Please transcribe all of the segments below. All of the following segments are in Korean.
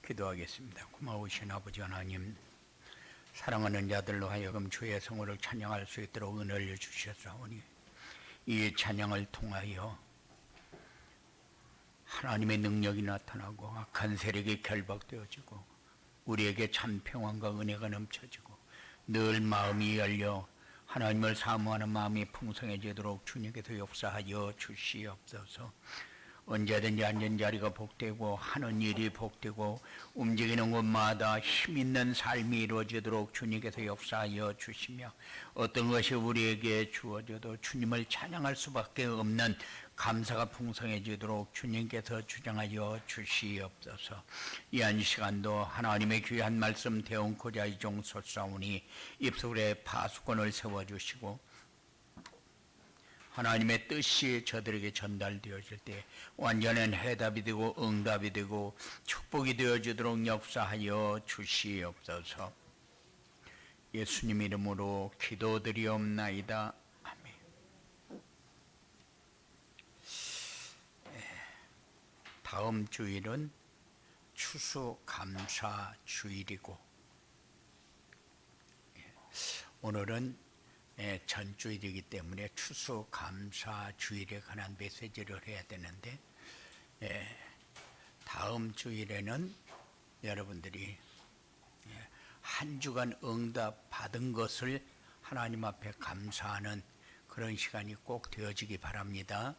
기도하겠습니다. 고마우신 아버지 하나님, 사랑하는 자들로 하여금 주의 성호를 찬양할 수 있도록 은혜를 주셨사오니 이 찬양을 통하여 하나님의 능력이 나타나고 악한 세력이 결박되어지고 우리에게 참 평안과 은혜가 넘쳐지고 늘 마음이 열려 하나님을 사모하는 마음이 풍성해지도록 주님께서 역사하여 주시옵소서. 언제든지 앉은 자리가 복되고 하는 일이 복되고 움직이는 곳마다 힘있는 삶이 이루어지도록 주님께서 역사하여 주시며 어떤 것이 우리에게 주어져도 주님을 찬양할 수밖에 없는 감사가 풍성해지도록 주님께서 주장하여 주시옵소서. 이 한 시간도 하나님의 귀한 말씀 대언코자 이종 솟사오니 입술에 파수꾼을 세워주시고 하나님의 뜻이 저들에게 전달되어질 때 완전한 해답이 되고 응답이 되고 축복이 되어지도록 역사하여 주시옵소서. 예수님 이름으로 기도드리옵나이다. 아멘. 다음 주일은 추수감사주일이고 오늘은 전주일이기 때문에 추수감사주일에 관한 메시지를 해야 되는데 다음 주일에는 여러분들이 한 주간 응답 받은 것을 하나님 앞에 감사하는 그런 시간이 꼭 되어지기 바랍니다.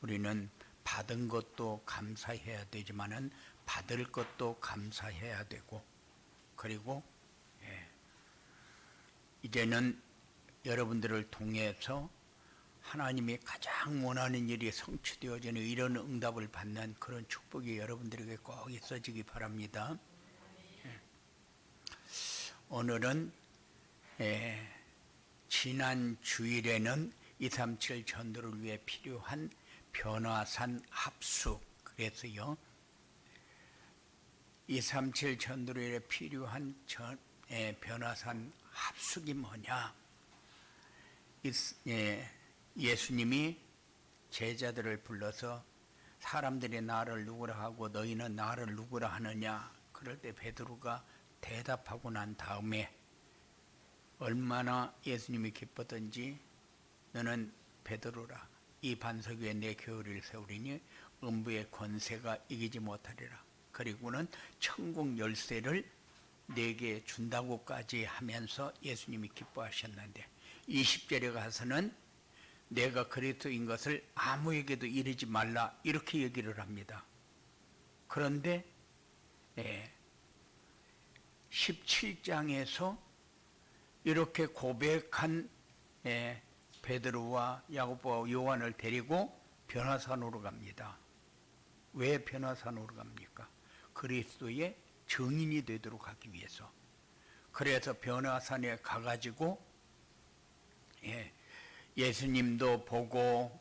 우리는 받은 것도 감사해야 되지만은 받을 것도 감사해야 되고 그리고 이제는 여러분들을 통해서 하나님이 가장 원하는 일이 성취되어지는 이런 응답을 받는 그런 축복이 여러분들에게 꼭 있어지기 바랍니다. 오늘은 지난 주일에는 237 전도를 위해 필요한 변화산 합숙, 그래서요 237 전도를 위해 필요한 변화산 합숙이 뭐냐? 예수님이 제자들을 불러서 사람들이 나를 누구라 하고 너희는 나를 누구라 하느냐? 그럴 때 베드로가 대답하고 난 다음에 얼마나 예수님이 기뻤던지 너는 베드로라. 이 반석 위에 내 교회를 세우리니 음부의 권세가 이기지 못하리라. 그리고는 천국 열쇠를 내게 준다고까지 하면서 예수님이 기뻐하셨는데 20절에 가서는 내가 그리스도인 것을 아무에게도 이르지 말라 이렇게 얘기를 합니다. 그런데 17장에서 이렇게 고백한 베드로와 야고보와 요한을 데리고 변화산으로 갑니다. 왜 변화산으로 갑니까? 그리스도의 증인이 되도록 하기 위해서. 그래서 변화산에 가가지고 예수님도 보고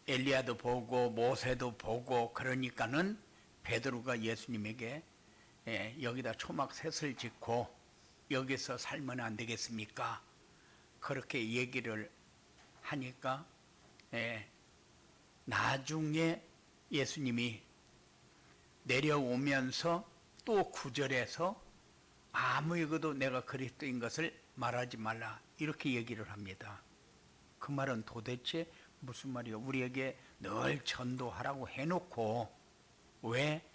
엘리야도 보고 모세도 보고 그러니까는 베드로가 예수님에게 여기다 초막셋을 짓고 여기서 살면 안 되겠습니까? 그렇게 얘기를 하니까 나중에 예수님이 내려오면서 또 9절에서 아무에게도 내가 그리스도인 것을 말하지 말라 이렇게 얘기를 합니다. 그 말은 도대체 무슨 말이요? 우리에게 늘 전도하라고 해놓고 왜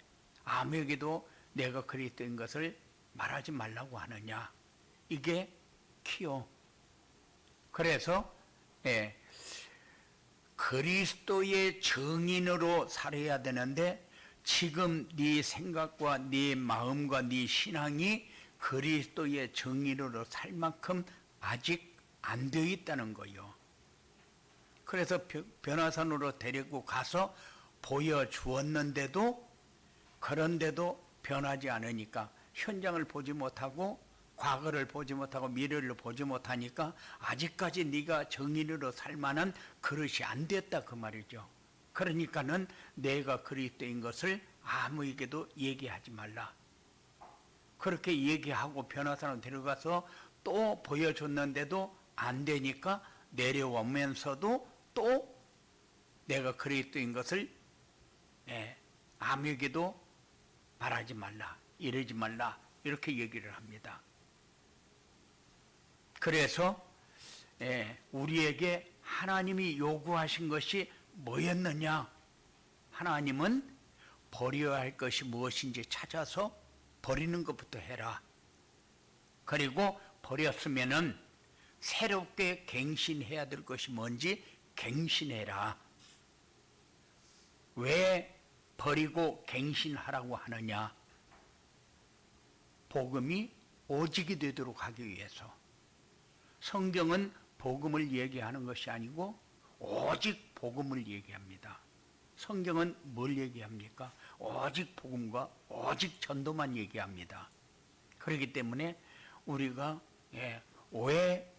아무에게도 내가 그리스도인 것을 말하지 말라고 하느냐? 이게 키요. 그래서 그리스도의 증인으로 살아야 되는데 지금 네 생각과 네 마음과 네 신앙이 그리스도의 증인으로 살 만큼 아직 안 되어 있다는 거예요. 그래서 변화산으로 데리고 가서 보여주었는데도 그런데도 변하지 않으니까 현장을 보지 못하고 과거를 보지 못하고 미래를 보지 못하니까 아직까지 네가 증인으로 살 만한 그릇이 안 됐다 그 말이죠. 그러니까는 내가 그리스도인 것을 아무에게도 얘기하지 말라. 그렇게 얘기하고 변화산으로 데려가서 또 보여줬는데도 안 되니까 내려오면서도 또 내가 그리스도인 것을 아무에게도 말하지 말라, 이러지 말라, 이렇게 얘기를 합니다. 그래서 우리에게 하나님이 요구하신 것이 뭐였느냐? 하나님은 버려야 할 것이 무엇인지 찾아서 버리는 것부터 해라. 그리고 버렸으면은 새롭게 갱신해야 될 것이 뭔지 갱신해라. 왜 버리고 갱신하라고 하느냐? 복음이 오직이 되도록 하기 위해서. 성경은 복음을 얘기하는 것이 아니고 오직 복음을 얘기합니다. 성경은 뭘 얘기합니까? 오직 복음과 오직 전도만 얘기합니다. 그렇기 때문에 우리가 왜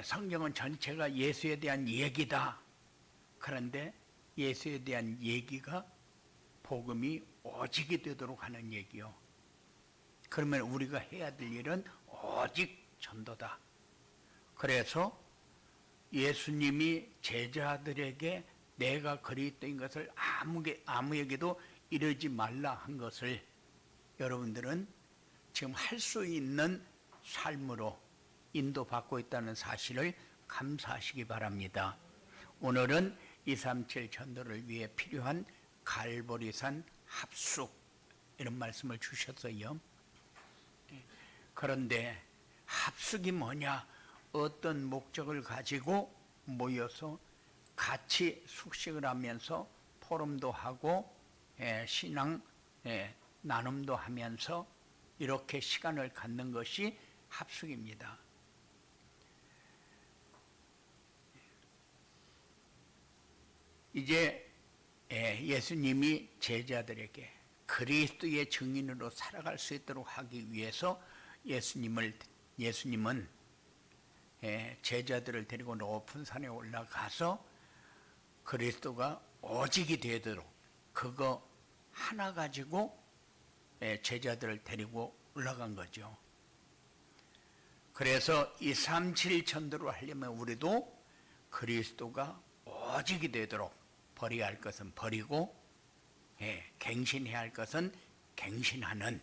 성경은 전체가 예수에 대한 얘기다. 그런데 예수에 대한 얘기가 복음이 오직이 되도록 하는 얘기요. 그러면 우리가 해야 될 일은 오직 전도다. 그래서 예수님이 제자들에게 내가 그리스도인 것을 아무에게도 이르지 말라 한 것을 여러분들은 지금 할 수 있는 삶으로 인도받고 있다는 사실을 감사하시기 바랍니다. 오늘은 237 전도를 위해 필요한 갈보리산 합숙 이런 말씀을 주셨어요. 그런데 합숙이 뭐냐? 어떤 목적을 가지고 모여서 같이 숙식을 하면서 포럼도 하고 신앙 나눔도 하면서 이렇게 시간을 갖는 것이 합숙입니다. 이제 예수님이 제자들에게 그리스도의 증인으로 살아갈 수 있도록 하기 위해서 예수님은 제자들을 데리고 높은 산에 올라가서 그리스도가 오직이 되도록 그거 하나 가지고 제자들을 데리고 올라간 거죠. 그래서 237 전도를 하려면 우리도 그리스도가 오직이 되도록 버려야 할 것은 버리고 갱신해야 할 것은 갱신하는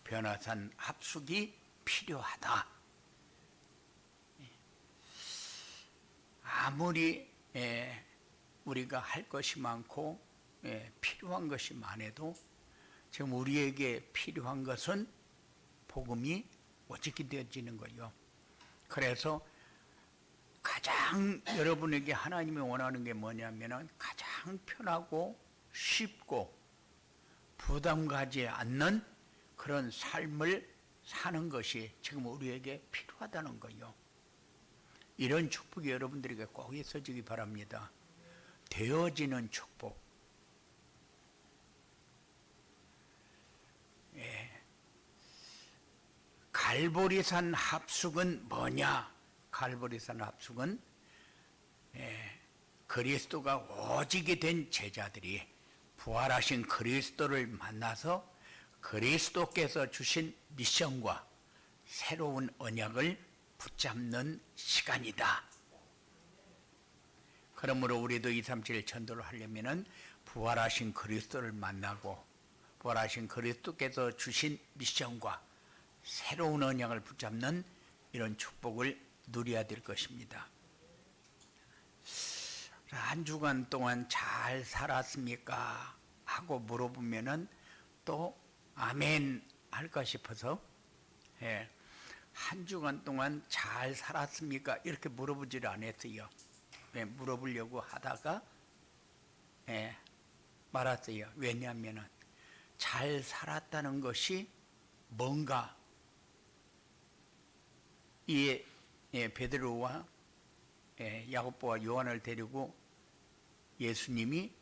변화산 합숙이 필요하다. 아무리 우리가 할 것이 많고 필요한 것이 많아도 지금 우리에게 필요한 것은 복음이 오직이 되어지는 거예요. 그래서 가장 여러분에게 하나님이 원하는 게 뭐냐면 가장 편하고 쉽고 부담 가지 않는 그런 삶을 사는 것이 지금 우리에게 필요하다는 거예요. 이런 축복이 여러분들에게 꼭 있어지기 바랍니다. 되어지는 축복. 갈보리산 합숙은 뭐냐? 갈보리산 합숙은 그리스도가 오직이 된 제자들이 부활하신 그리스도를 만나서 그리스도께서 주신 미션과 새로운 언약을 붙잡는 시간이다. 그러므로 우리도 237 전도를 하려면 부활하신 그리스도를 만나고 부활하신 그리스도께서 주신 미션과 새로운 언약을 붙잡는 이런 축복을 누려야 될 것입니다. 한 주간 동안 잘 살았습니까? 하고 물어보면은 또 아멘 할까 싶어서 한 주간 동안 잘 살았습니까? 이렇게 물어보지를 않았어요. 물어보려고 하다가 말았어요. 왜냐하면 잘 살았다는 것이 뭔가 이 베드로와 야고보와 요한을 데리고 예수님이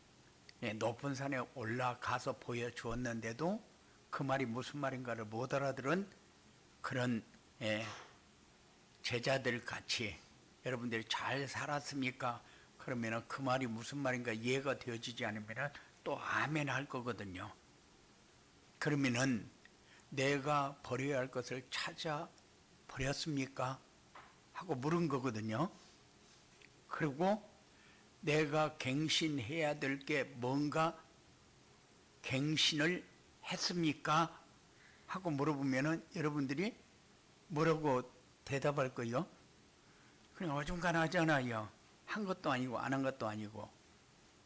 높은 산에 올라가서 보여주었는데도 그 말이 무슨 말인가를 못 알아들은 그런 제자들 같이 여러분들이 잘 살았습니까? 그러면 그 말이 무슨 말인가 이해가 되어지지 않으면 또 아멘 할 거거든요. 그러면은 내가 버려야 할 것을 찾아 버렸습니까? 하고 물은 거거든요. 그리고 내가 갱신해야 될 게 뭔가 갱신을 했습니까? 하고 물어보면은 여러분들이 뭐라고 대답할 거예요? 그냥 어중간하잖아요. 한 것도 아니고 안 한 것도 아니고.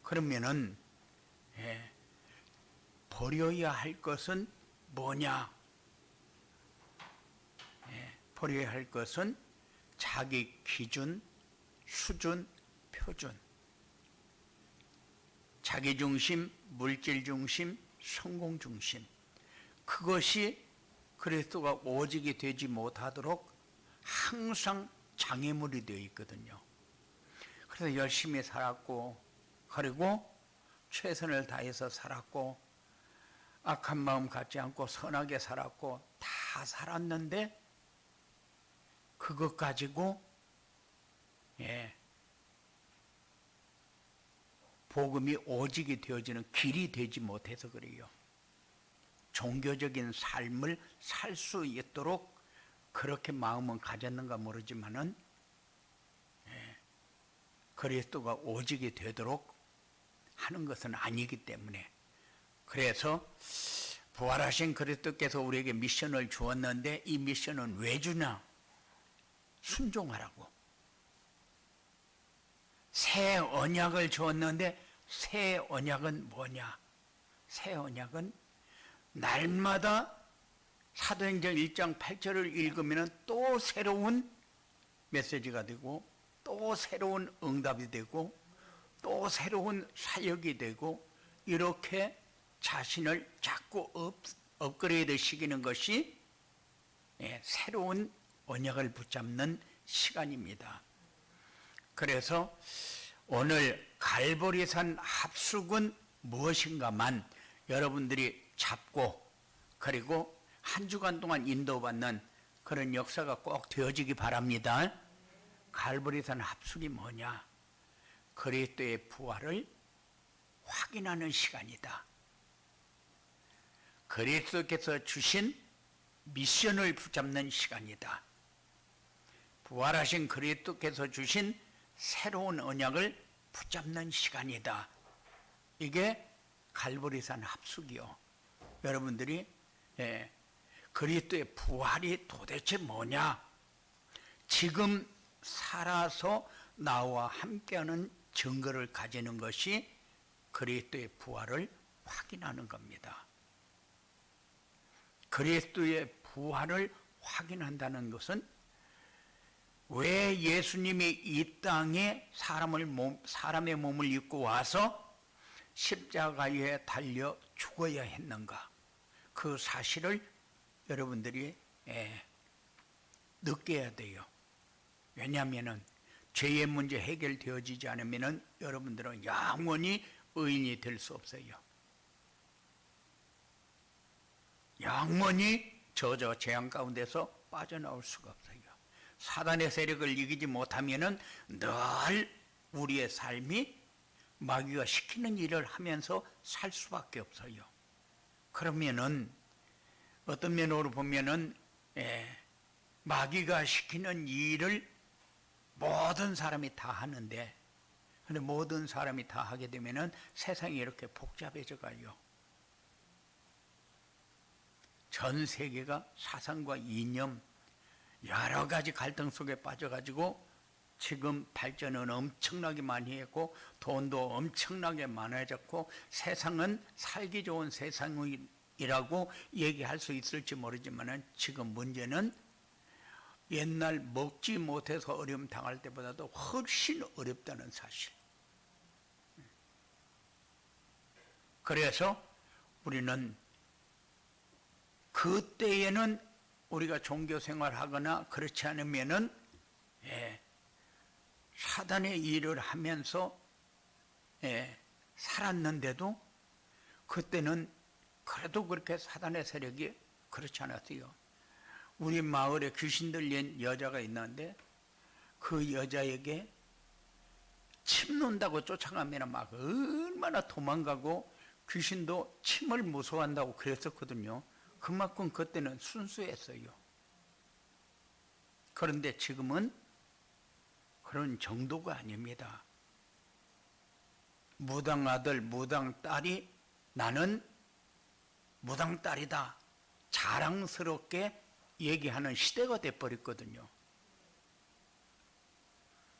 그러면은 버려야 할 것은 뭐냐? 버려야 할 것은 자기 기준, 수준, 표준. 자기 중심, 물질 중심, 성공 중심. 그것이 그리스도가 오직이 되지 못하도록 항상 장애물이 되어 있거든요. 그래서 열심히 살았고, 그리고 최선을 다해서 살았고, 악한 마음 갖지 않고 선하게 살았고, 다 살았는데, 그것 가지고, 복음이 오직이 되어지는 길이 되지 못해서 그래요. 종교적인 삶을 살 수 있도록 그렇게 마음은 가졌는가 모르지만은 그리스도가 오직이 되도록 하는 것은 아니기 때문에, 그래서 부활하신 그리스도께서 우리에게 미션을 주었는데 이 미션은 왜 주냐? 순종하라고. 새 언약을 주었는데 새 언약은 뭐냐? 새 언약은 날마다 사도행전 1장 8절을 읽으면 또 새로운 메시지가 되고, 또 새로운 응답이 되고, 또 새로운 사역이 되고, 이렇게 자신을 자꾸 업그레이드 시키는 것이 새로운 언약을 붙잡는 시간입니다. 그래서 오늘 갈보리산 합숙은 무엇인가만 여러분들이 잡고, 그리고 한 주간 동안 인도받는 그런 역사가 꼭 되어지기 바랍니다. 갈보리산 합숙이 뭐냐? 그리스도의 부활을 확인하는 시간이다. 그리스도께서 주신 미션을 붙잡는 시간이다. 부활하신 그리스도께서 주신 새로운 언약을 붙잡는 시간이다. 이게 갈보리산 합숙이요. 여러분들이 그리스도의 부활이 도대체 뭐냐? 지금 살아서 나와 함께하는 증거를 가지는 것이 그리스도의 부활을 확인하는 겁니다. 그리스도의 부활을 확인한다는 것은 왜 예수님이 이 땅에 사람의 몸을 입고 와서 십자가에 달려 죽어야 했는가? 그 사실을 여러분들이 느껴야 돼요. 왜냐하면 죄의 문제 해결되어지지 않으면 여러분들은 영원히 의인이 될 수 없어요. 영원히 저 재앙 가운데서 빠져나올 수가 없어요. 사단의 세력을 이기지 못하면 늘 우리의 삶이 마귀가 시키는 일을 하면서 살 수밖에 없어요. 그러면은 어떤 면으로 보면은 마귀가 시키는 일을 모든 사람이 다 하는데, 근데 모든 사람이 다 하게 되면은 세상이 이렇게 복잡해져 가요. 전 세계가 사상과 이념, 여러 가지 갈등 속에 빠져가지고 지금 발전은 엄청나게 많이 했고 돈도 엄청나게 많아졌고 세상은 살기 좋은 세상이라고 얘기할 수 있을지 모르지만 지금 문제는 옛날 먹지 못해서 어려움 당할 때보다도 훨씬 어렵다는 사실. 그래서 우리는 그때에는 우리가 종교 생활하거나 그렇지 않으면은 사단의 일을 하면서 살았는데도 그때는 그래도 그렇게 사단의 세력이 그렇지 않았어요. 우리 마을에 귀신 들린 여자가 있는데 그 여자에게 침 논다고 쫓아가면 막 얼마나 도망가고 귀신도 침을 무서워한다고 그랬었거든요. 그만큼 그때는 순수했어요. 그런데 지금은 그런 정도가 아닙니다. 무당 아들, 무당 딸이 나는 무당딸이다 자랑스럽게 얘기하는 시대가 돼버렸거든요.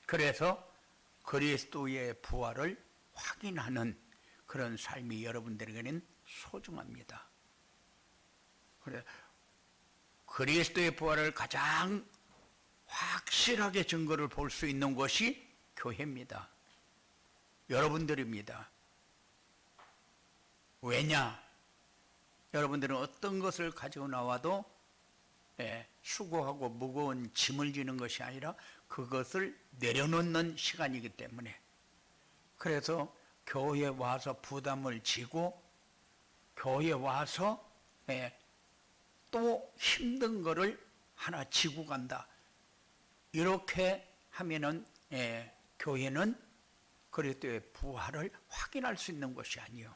그래서 그리스도의 부활을 확인하는 그런 삶이 여러분들에게는 소중합니다. 그래, 그리스도의 부활을 가장 확실하게 증거를 볼 수 있는 것이 교회입니다. 여러분들입니다. 왜냐? 여러분들은 어떤 것을 가지고 나와도 수고하고 무거운 짐을 지는 것이 아니라 그것을 내려놓는 시간이기 때문에, 그래서 교회에 와서 부담을 지고 교회에 와서 또 힘든 거를 하나 지고 간다, 이렇게 하면은 교회는 그리스도의 부활을 확인할 수 있는 것이 아니요.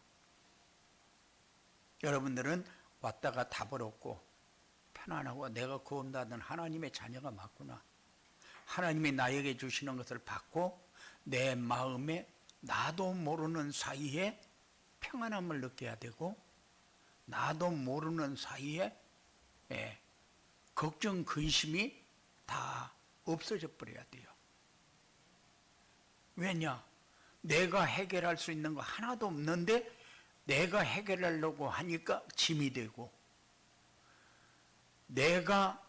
여러분들은 왔다가 답을 얻고 편안하고 내가 구원받은 하나님의 자녀가 맞구나, 하나님이 나에게 주시는 것을 받고 내 마음에 나도 모르는 사이에 평안함을 느껴야 되고, 나도 모르는 사이에 걱정 근심이 다 없어져 버려야 돼요. 왜냐? 내가 해결할 수 있는 거 하나도 없는데 내가 해결하려고 하니까 짐이 되고, 내가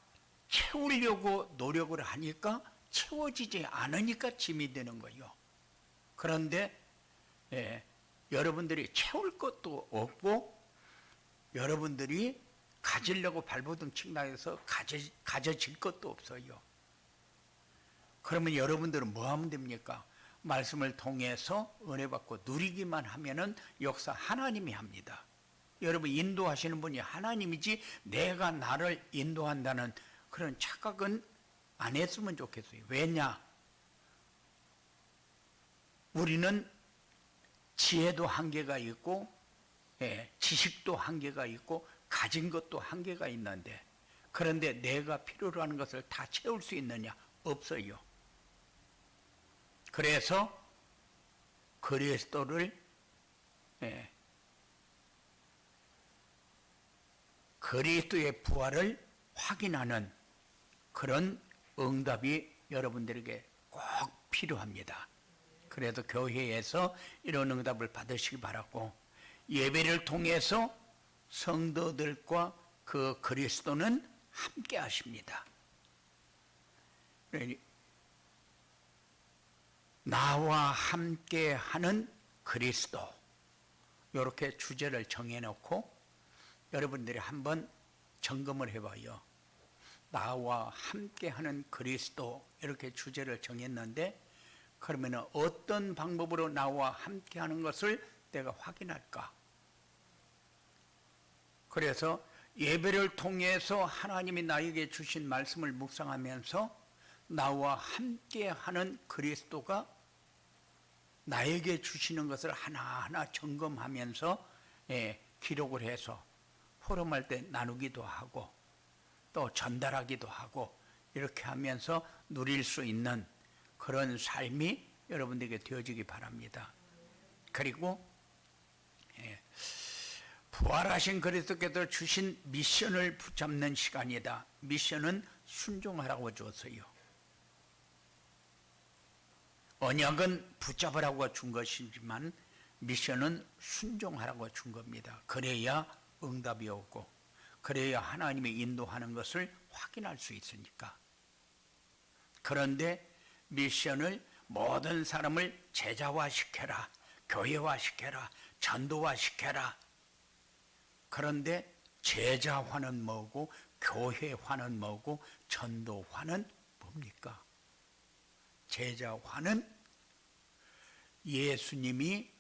채우려고 노력을 하니까 채워지지 않으니까 짐이 되는 거예요. 그런데 여러분들이 채울 것도 없고 여러분들이 가지려고 발버둥 칭당해서 가져질 것도 없어요. 그러면 여러분들은 뭐 하면 됩니까? 말씀을 통해서 은혜 받고 누리기만 하면은 역사 하나님이 합니다. 여러분, 인도하시는 분이 하나님이지 내가 나를 인도한다는 그런 착각은 안 했으면 좋겠어요. 왜냐? 우리는 지혜도 한계가 있고 지식도 한계가 있고 가진 것도 한계가 있는데, 그런데 내가 필요로 하는 것을 다 채울 수 있느냐? 없어요. 그래서 그리스도를 그리스도의 부활을 확인하는 그런 응답이 여러분들에게 꼭 필요합니다. 그래서 교회에서 이런 응답을 받으시기 바라고, 예배를 통해서 성도들과 그 그리스도는 함께 하십니다. 나와 함께 하는 그리스도, 이렇게 주제를 정해놓고 여러분들이 한번 점검을 해봐요. 나와 함께 하는 그리스도, 이렇게 주제를 정했는데, 그러면 어떤 방법으로 나와 함께 하는 것을 내가 확인할까? 그래서 예배를 통해서 하나님이 나에게 주신 말씀을 묵상하면서 나와 함께 하는 그리스도가 나에게 주시는 것을 하나하나 점검하면서 기록을 해서 포럼할 때 나누기도 하고 또 전달하기도 하고, 이렇게 하면서 누릴 수 있는 그런 삶이 여러분들에게 되어지기 바랍니다. 그리고 부활하신 그리스도께서 주신 미션을 붙잡는 시간이다. 미션은 순종하라고 줬어요. 언약은 붙잡으라고 준 것이지만 미션은 순종하라고 준 겁니다. 그래야 응답이 오고, 그래야 하나님이 인도하는 것을 확인할 수 있으니까. 그런데 미션을 모든 사람을 제자화시켜라, 교회화시켜라, 전도화시켜라. 그런데 제자화는 뭐고 교회화는 뭐고 전도화는 뭡니까? 제자화는 예수님이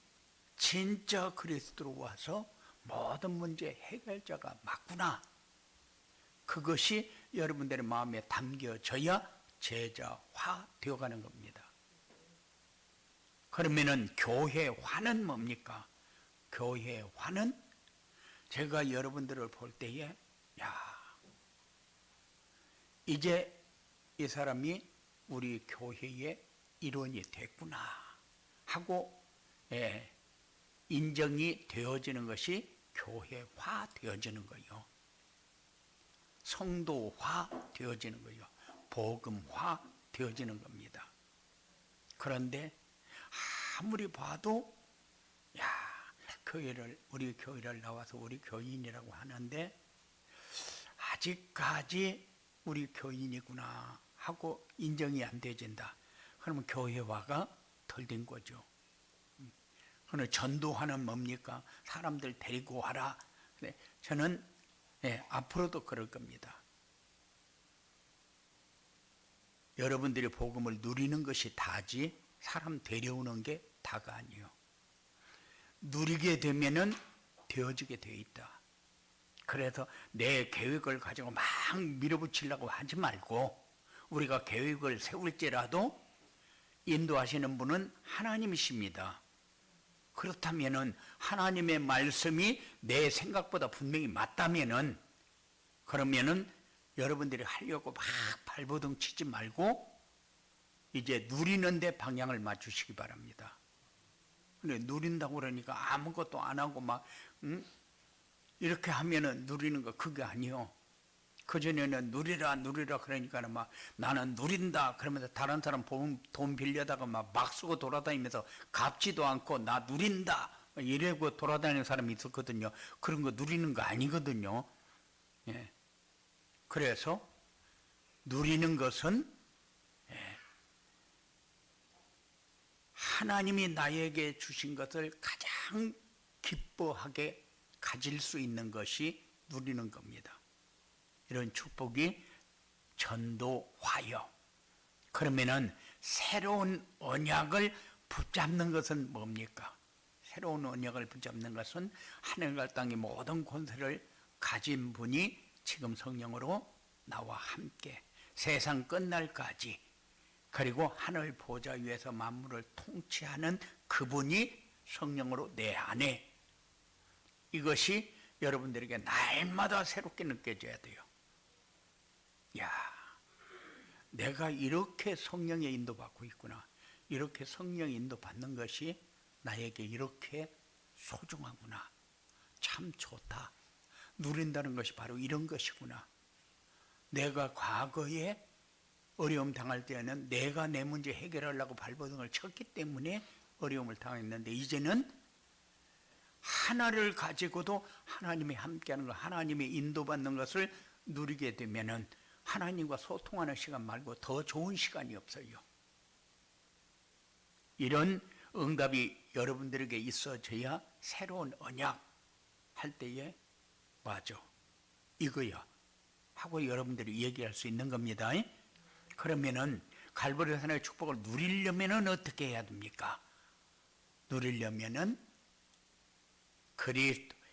진짜 그리스도로 와서 모든 문제 해결자가 맞구나, 그것이 여러분들의 마음에 담겨져야 제자화 되어가는 겁니다. 그러면은 교회화는 뭡니까? 교회화는 제가 여러분들을 볼 때에 이제 이 사람이 우리 교회의 일원이 됐구나 하고 인정이 되어지는 것이 교회화 되어지는 거예요. 성도화 되어지는 거예요. 복음화 되어지는 겁니다. 그런데 아무리 봐도 우리 교회를 나와서 우리 교인이라고 하는데 아직까지 우리 교인이구나 하고 인정이 안 되진다. 그러면 교회화가 덜 된 거죠. 그러나 전도하는 뭡니까? 사람들 데리고 와라. 저는 앞으로도 그럴 겁니다. 여러분들이 복음을 누리는 것이 다지 사람 데려오는 게 다가 아니요. 누리게 되면은 되어지게 되어 있다. 그래서 내 계획을 가지고 막 밀어붙이려고 하지 말고 우리가 계획을 세울지라도 인도하시는 분은 하나님이십니다. 그렇다면은 하나님의 말씀이 내 생각보다 분명히 맞다면은 그러면은 여러분들이 하려고 막 발버둥 치지 말고 이제 누리는 데 방향을 맞추시기 바랍니다. 근데 누린다고 그러니까 아무것도 안 하고 막 이렇게 하면은 누리는 거 그게 아니요. 그전에는 누리라 그러니까 막 나는 누린다 그러면서 다른 사람 돈 빌려다가 막 쓰고 돌아다니면서 갚지도 않고 나 누린다 이러고 돌아다니는 사람이 있었거든요. 그런 거 누리는 거 아니거든요. 예. 그래서 누리는 것은 하나님이 나에게 주신 것을 가장 기뻐하게 가질 수 있는 것이 누리는 겁니다. 이런 축복이 전도화요. 그러면은 새로운 언약을 붙잡는 것은 뭡니까? 새로운 언약을 붙잡는 것은 하늘과 땅의 모든 권세를 가진 분이 지금 성령으로 나와 함께 세상 끝날까지 그리고 하늘 보좌 위에서 만물을 통치하는 그분이 성령으로 내 안에 이것이 여러분들에게 날마다 새롭게 느껴져야 돼요. 내가 이렇게 성령의 인도받고 있구나. 이렇게 성령의 인도받는 것이 나에게 이렇게 소중하구나. 참 좋다. 누린다는 것이 바로 이런 것이구나. 내가 과거에 어려움 당할 때에는 내가 내 문제 해결하려고 발버둥을 쳤기 때문에 어려움을 당했는데 이제는 하나를 가지고도 하나님이 함께하는 것, 하나님의 인도받는 것을 누리게 되면은 하나님과 소통하는 시간 말고 더 좋은 시간이 없어요. 이런 응답이 여러분들에게 있어져야 새로운 언약 할 때에 맞아 이거야 하고 여러분들이 얘기할 수 있는 겁니다. 그러면은 갈보리 산의 축복을 누리려면은 어떻게 해야 됩니까? 누리려면은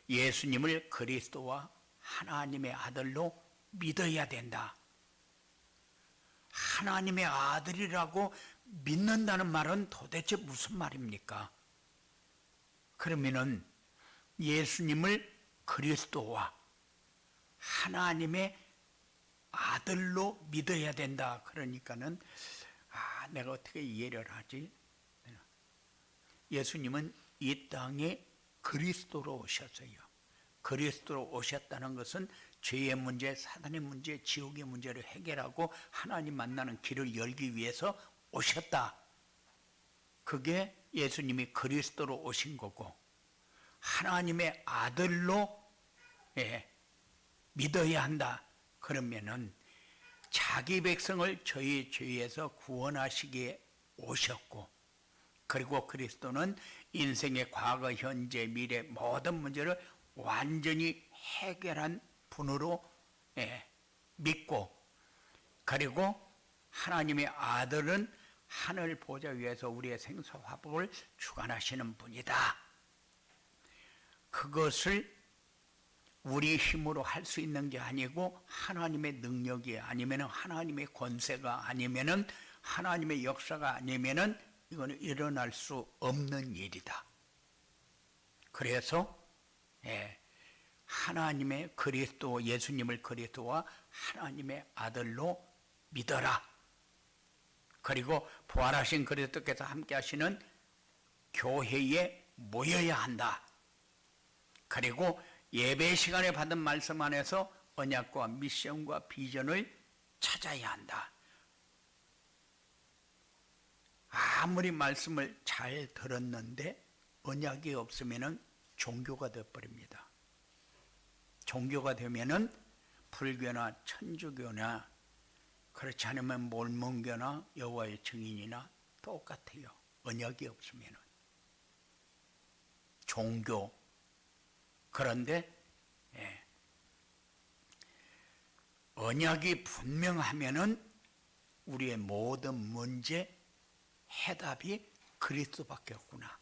예수님을 그리스도와 하나님의 아들로 믿어야 된다. 하나님의 아들이라고 믿는다는 말은 도대체 무슨 말입니까? 그러면은 예수님을 그리스도와 하나님의 아들로 믿어야 된다. 그러니까는 내가 어떻게 이해를 하지? 예수님은 이 땅에 그리스도로 오셨어요. 그리스도로 오셨다는 것은 죄의 문제, 사단의 문제, 지옥의 문제를 해결하고 하나님 만나는 길을 열기 위해서 오셨다. 그게 예수님이 그리스도로 오신 거고 하나님의 아들로 믿어야 한다. 그러면은 자기 백성을 저희 죄에서 구원하시기에 오셨고 그리고 그리스도는 인생의 과거, 현재, 미래 모든 문제를 완전히 해결한 분으로 믿고 그리고 하나님의 아들은 하늘 보좌 위에서 우리의 생사화복을 주관하시는 분이다. 그것을 우리 힘으로 할 수 있는 게 아니고 하나님의 능력이 아니면 하나님의 권세가 아니면 하나님의 역사가 아니면 이거는 일어날 수 없는 일이다. 그래서 하나님의 그리스도, 예수님을 그리스도와 하나님의 아들로 믿어라. 그리고 부활하신 그리스도께서 함께 하시는 교회에 모여야 한다. 그리고 예배 시간에 받은 말씀 안에서 언약과 미션과 비전을 찾아야 한다. 아무리 말씀을 잘 들었는데 언약이 없으면 종교가 되어버립니다. 종교가 되면은 불교나 천주교나 그렇지 않으면 몰몬교나 여호와의 증인이나 똑같아요. 언약이 없으면 종교. 그런데 언약이 분명하면은 우리의 모든 문제 해답이 그리스도밖에 없구나.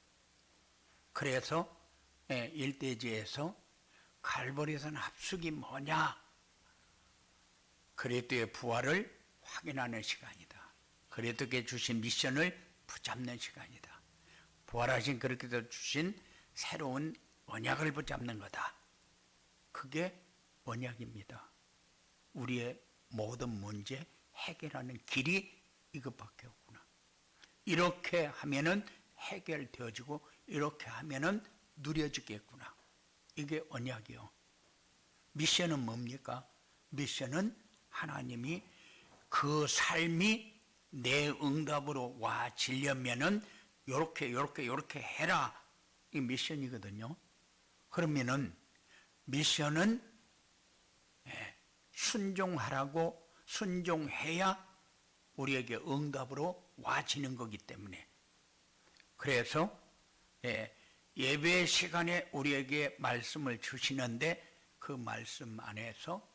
그래서 일대지에서 갈보리산 합숙이 뭐냐? 그리스도의 부활을 확인하는 시간이다. 그리스도께 주신 미션을 붙잡는 시간이다. 부활하신 그리스도 주신 새로운 언약을 붙잡는 거다. 그게 언약입니다. 우리의 모든 문제 해결하는 길이 이것밖에 없구나. 이렇게 하면은 해결되어지고 이렇게 하면은 누려지겠구나. 이게 언약이요. 미션은 뭡니까? 미션은 하나님이 그 삶이 내 응답으로 와지려면은 요렇게 해라. 이 미션이거든요. 그러면은 미션은 순종하라고 순종해야 우리에게 응답으로 와지는 거기 때문에. 그래서 예배 시간에 우리에게 말씀을 주시는데 그 말씀 안에서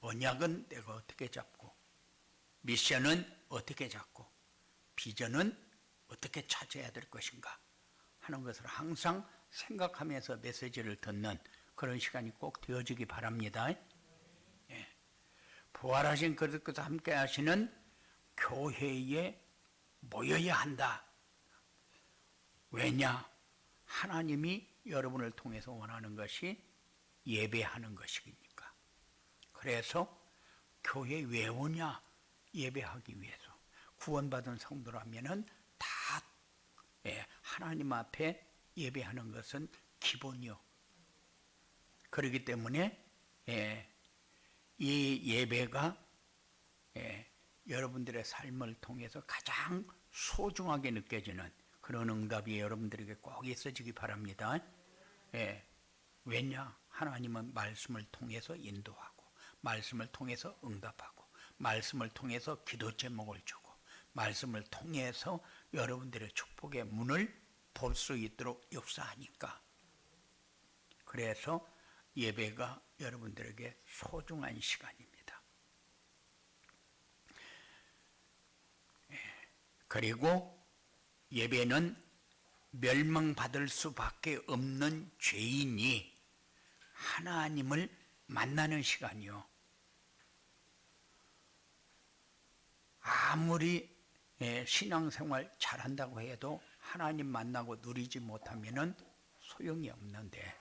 언약은 내가 어떻게 잡고 미션은 어떻게 잡고 비전은 어떻게 찾아야 될 것인가 하는 것을 항상 생각하면서 메시지를 듣는 그런 시간이 꼭 되어지기 바랍니다. 부활하신 그리스도와 함께 하시는 교회에 모여야 한다. 왜냐? 하나님이 여러분을 통해서 원하는 것이 예배하는 것이니까. 그래서 교회 왜 오냐? 예배하기 위해서. 구원받은 성도라면은 다 하나님 앞에 예배하는 것은 기본이요. 그렇기 때문에 이 예배가 여러분들의 삶을 통해서 가장 소중하게 느껴지는 그런 응답이 여러분들에게 꼭 있어지기 바랍니다. 왜냐? 하나님은 말씀을 통해서 인도하고 말씀을 통해서 응답하고 말씀을 통해서 기도 제목을 주고 말씀을 통해서 여러분들의 축복의 문을 볼 수 있도록 역사하니까. 그래서 예배가 여러분들에게 소중한 시간입니다. 그리고 예배는 멸망받을 수밖에 없는 죄인이 하나님을 만나는 시간이요. 아무리 신앙생활 잘한다고 해도 하나님 만나고 누리지 못하면은 소용이 없는데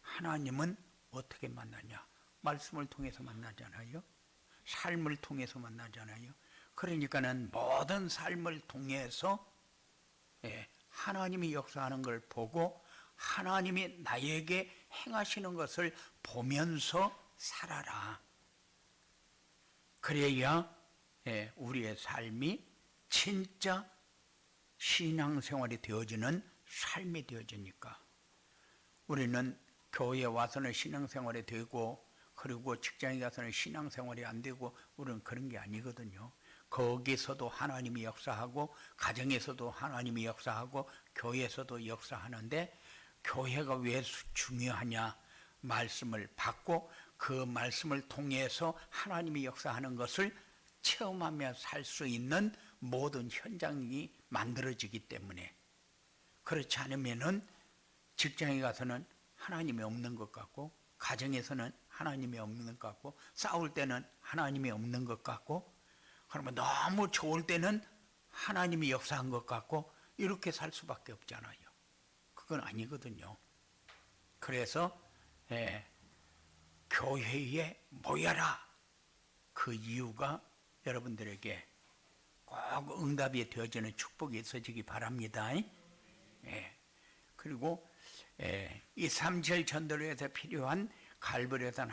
하나님은 어떻게 만나냐? 말씀을 통해서 만나잖아요. 삶을 통해서 만나잖아요. 그러니까는 모든 삶을 통해서 하나님이 역사하는 걸 보고 하나님이 나에게 행하시는 것을 보면서 살아라. 그래야 우리의 삶이 진짜 신앙생활이 되어지는 삶이 되어지니까. 우리는 교회에 와서는 신앙생활이 되고 그리고 직장에 가서는 신앙생활이 안 되고 우리는 그런 게 아니거든요. 거기서도 하나님이 역사하고 가정에서도 하나님이 역사하고 교회에서도 역사하는데 교회가 왜 중요하냐? 말씀을 받고 그 말씀을 통해서 하나님이 역사하는 것을 체험하며 살 수 있는 모든 현장이 만들어지기 때문에. 그렇지 않으면은 직장에 가서는 하나님이 없는 것 같고 가정에서는 하나님이 없는 것 같고 싸울 때는 하나님이 없는 것 같고 그러면 너무 좋을 때는 하나님이 역사한 것 같고 이렇게 살 수밖에 없잖아요. 그건 아니거든요. 그래서 교회에 모여라. 그 이유가 여러분들에게 꼭 응답이 되어지는 축복이 있어지기 바랍니다. 그리고 이 삼실 전도로에서 필요한 갈보리산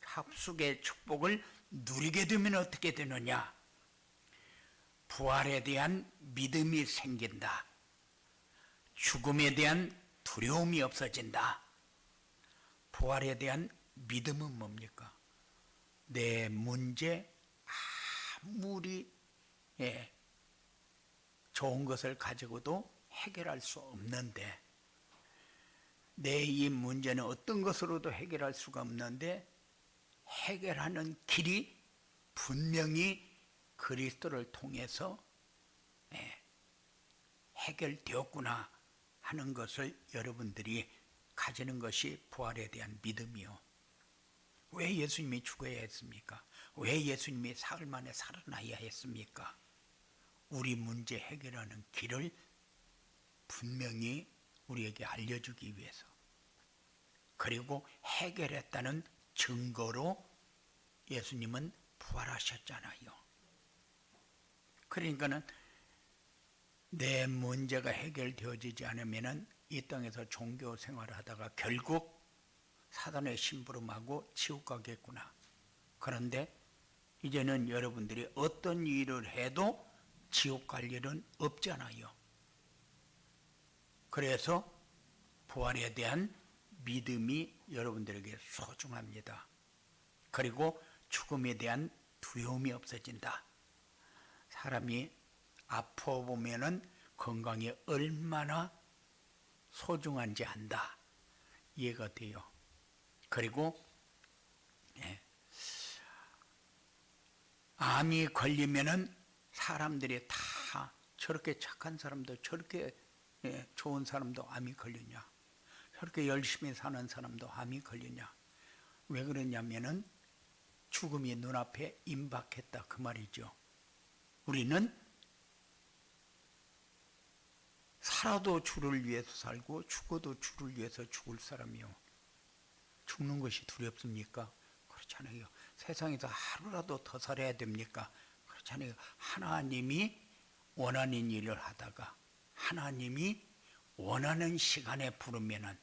합숙의 축복을 누리게 되면 어떻게 되느냐? 부활에 대한 믿음이 생긴다. 죽음에 대한 두려움이 없어진다. 부활에 대한 믿음은 뭡니까? 내 문제 아무리 좋은 것을 가지고도 해결할 수 없는데, 내 이 문제는 어떤 것으로도 해결할 수가 없는데 해결하는 길이 분명히 그리스도를 통해서 해결되었구나 하는 것을 여러분들이 가지는 것이 부활에 대한 믿음이요. 왜 예수님이 죽어야 했습니까? 왜 예수님이 사흘 만에 살아나야 했습니까? 우리 문제 해결하는 길을 분명히 우리에게 알려주기 위해서, 그리고 해결했다는 증거로 예수님은 부활하셨잖아요. 그러니까는 내 문제가 해결되어지지 않으면은 이 땅에서 종교 생활을 하다가 결국 사단의 심부름하고 지옥 가겠구나. 그런데 이제는 여러분들이 어떤 일을 해도 지옥 갈 일은 없잖아요. 그래서 부활에 대한 믿음이 여러분들에게 소중합니다. 그리고 죽음에 대한 두려움이 없어진다. 사람이 아파 보면은 건강이 얼마나 소중한지 안다. 이해가 돼요. 그리고 암이 걸리면은 사람들이 다 저렇게 착한 사람도, 저렇게 좋은 사람도 암이 걸리냐, 저렇게 열심히 사는 사람도 암이 걸리냐. 왜 그러냐면은 죽음이 눈앞에 임박했다 그 말이죠. 우리는 살아도 주를 위해서 살고 죽어도 주를 위해서 죽을 사람이요. 죽는 것이 두렵습니까? 그렇잖아요. 세상에서 하루라도 더 살아야 됩니까? 그렇잖아요. 하나님이 원하는 일을 하다가 하나님이 원하는 시간에 부르면은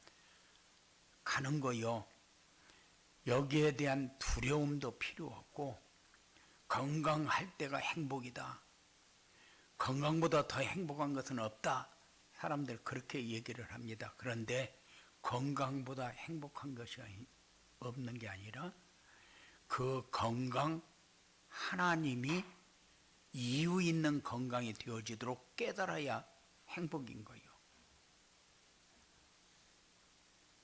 가는 거요. 여기에 대한 두려움도 필요 없고, 건강할 때가 행복이다. 건강보다 더 행복한 것은 없다. 사람들 그렇게 얘기를 합니다. 그런데 건강보다 행복한 것이 없는 게 아니라 그 건강, 하나님이 이유 있는 건강이 되어지도록 깨달아야 행복인 거예요.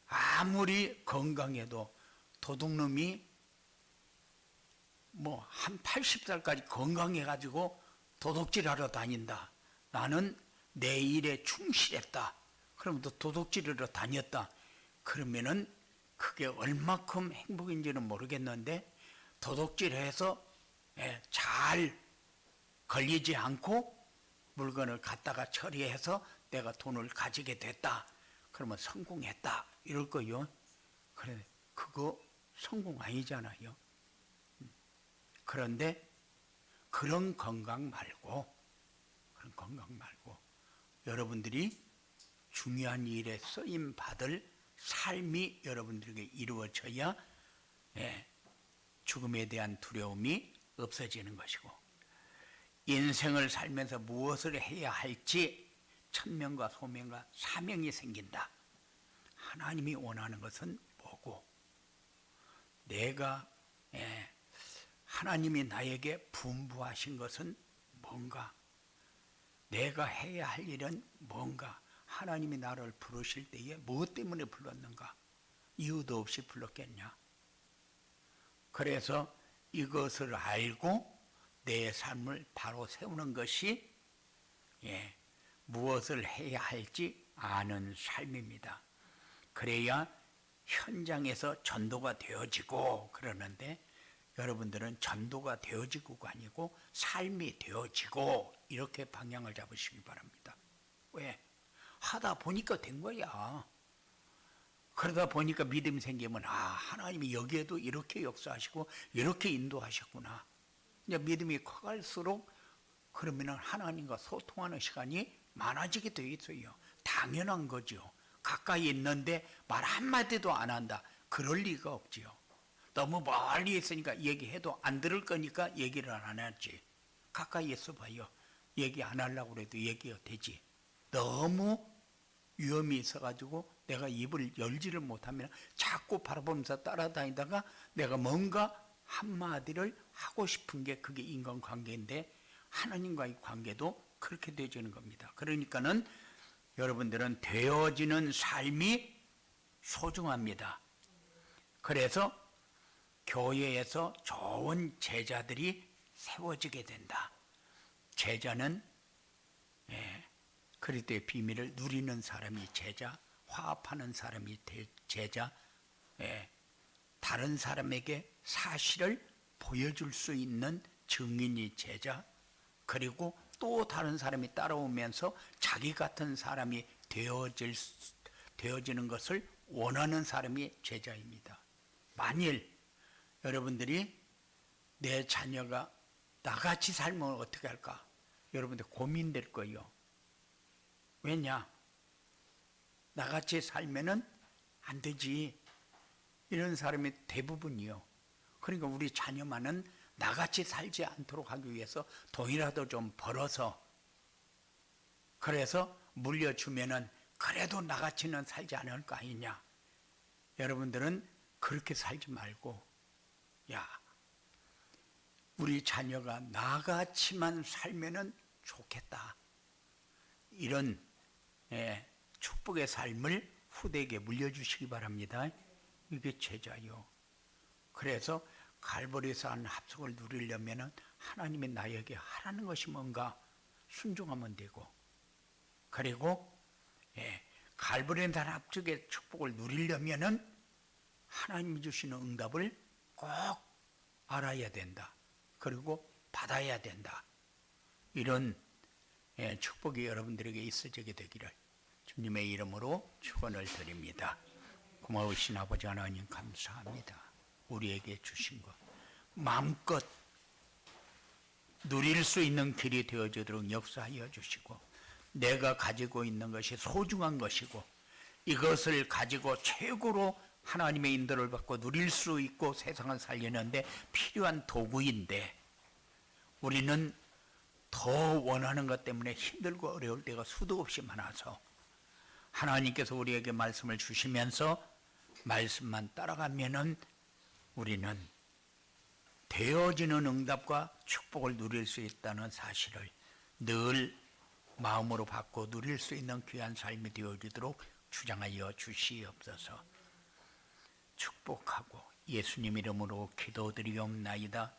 아무리 건강해도 도둑놈이 한 80살까지 건강해가지고 도둑질하러 다닌다. 나는 내 일에 충실했다. 그럼 또 도둑질하러 다녔다. 그러면은 그게 얼마큼 행복인지는 모르겠는데, 도둑질해서 잘 걸리지 않고 물건을 갖다가 처리해서 내가 돈을 가지게 됐다. 그러면 성공했다. 이럴 거요. 그래, 그거 성공 아니잖아요. 그런데 그런 건강 말고 여러분들이 중요한 일에 쓰임 받을 삶이 여러분들에게 이루어져야 죽음에 대한 두려움이 없어지는 것이고, 인생을 살면서 무엇을 해야 할지 천명과 소명과 사명이 생긴다. 하나님이 원하는 것은 뭐고, 내가 하나님이 나에게 분부하신 것은 뭔가, 내가 해야 할 일은 뭔가, 하나님이 나를 부르실 때에 무엇 때문에 불렀는가, 이유도 없이 불렀겠냐. 그래서 이것을 알고 내 삶을 바로 세우는 것이 무엇을 해야 할지 아는 삶입니다. 그래야 현장에서 전도가 되어지고 그러는데, 여러분들은 전도가 되어지고가 아니고 삶이 되어지고, 이렇게 방향을 잡으시기 바랍니다. 왜? 하다 보니까 된 거야. 그러다 보니까 믿음이 생기면 하나님이 여기에도 이렇게 역사하시고 이렇게 인도하셨구나. 이제 믿음이 커갈수록 그러면 하나님과 소통하는 시간이 많아지게 되어 있어요. 당연한 거죠. 가까이 있는데 말 한마디도 안 한다. 그럴 리가 없지요. 너무 멀리 있으니까 얘기해도 안 들을 거니까 얘기를 안 하지. 가까이 있어 봐요. 얘기 안 하려고 그래도 얘기가 되지. 너무 위험이 있어가지고 내가 입을 열지를 못하면 자꾸 바라보면서 따라다니다가 내가 뭔가 한마디를 하고 싶은 게 그게 인간관계인데 하나님과의 관계도 그렇게 되어지는 겁니다. 그러니까는 여러분들은 되어지는 삶이 소중합니다. 그래서 교회에서 좋은 제자들이 세워지게 된다. 제자는 그리스도의 비밀을 누리는 사람이 제자, 화합하는 사람이 제자, 다른 사람에게 사실을 보여줄 수 있는 증인이 제자, 그리고 또 다른 사람이 따라오면서 자기 같은 사람이 되어지는 것을 원하는 사람이 제자입니다. 만일 여러분들이 내 자녀가 나같이 살면 어떻게 할까? 여러분들 고민될 거예요. 왜냐? 나같이 살면은 안 되지. 이런 사람이 대부분이요. 그러니까 우리 자녀만은 나같이 살지 않도록 하기 위해서 돈이라도 좀 벌어서 그래서 물려주면은 그래도 나같이는 살지 않을 거 아니냐. 여러분들은 그렇게 살지 말고, 야, 우리 자녀가 나같이만 살면은 좋겠다. 이런 축복의 삶을 후대에게 물려주시기 바랍니다. 이게 제자요. 그래서 갈보리에서 한 합석을 누리려면은 하나님이 나에게 하라는 것이 뭔가 순종하면 되고, 그리고 갈보리에서 한 합석의 축복을 누리려면은 하나님이 주시는 응답을 꼭 알아야 된다. 그리고 받아야 된다. 이런 축복이 여러분들에게 있어지게 되기를 주님의 이름으로 축원을 드립니다. 고마우신 아버지 하나님 감사합니다. 우리에게 주신 것 마음껏 누릴 수 있는 길이 되어지도록 역사하여 주시고, 내가 가지고 있는 것이 소중한 것이고 이것을 가지고 최고로 하나님의 인도를 받고 누릴 수 있고 세상을 살리는데 필요한 도구인데 우리는 더 원하는 것 때문에 힘들고 어려울 때가 수도 없이 많아서 하나님께서 우리에게 말씀을 주시면서 말씀만 따라가면은 우리는 되어지는 응답과 축복을 누릴 수 있다는 사실을 늘 마음으로 받고 누릴 수 있는 귀한 삶이 되어지도록 주장하여 주시옵소서. 축복하고 예수님 이름으로 기도드리옵나이다.